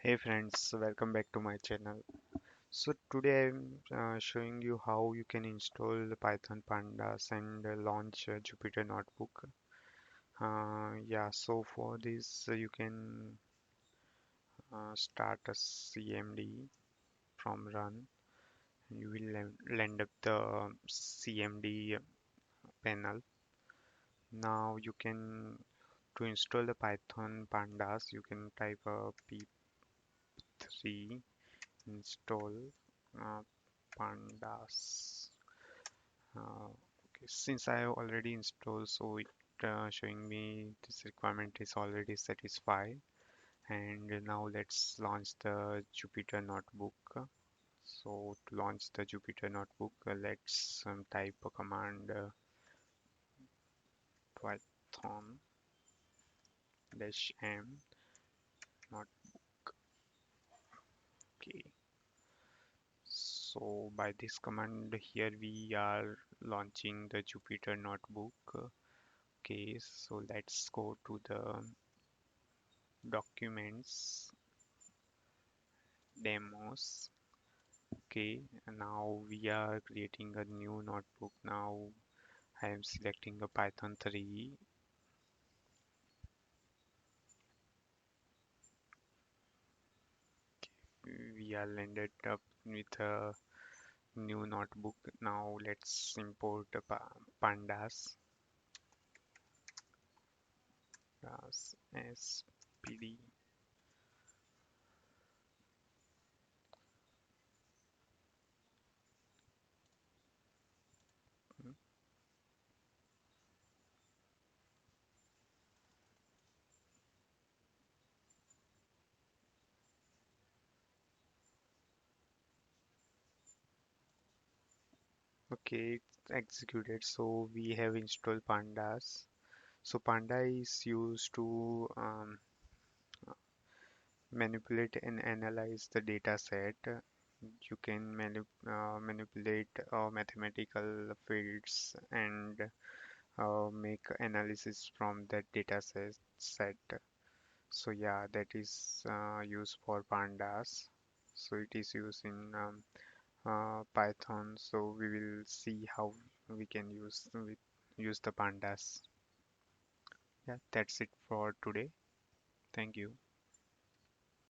Hey friends, welcome back to my channel. So today I'm showing you how you can install the Python Pandas and launch Jupyter Notebook. Yeah, so for this you can start a CMD from run. You will land up the CMD panel. Now you can to install the Python Pandas, you can type p3 install uh, pandas. Okay, since I have already installed, so it showing me this requirement is already satisfied. And now let's launch the Jupyter Notebook. So to launch the Jupyter Notebook, let's type a command Python -m not okay. So by this command here we are launching the Jupyter Notebook. Okay, so let's go to the documents demos. Okay, and now we are creating a new notebook. Now I am selecting a Python 3. We are landed up with a new notebook. Now let's import the pandas as SPD. Okay, it's executed. So we have installed pandas. So panda is used to manipulate and analyze the data set. You can manipulate mathematical fields and make analysis from that set. So yeah, that is used for pandas. So it is used in Python. So we will see how we can use the pandas. Yeah, that's it for today. Thank you.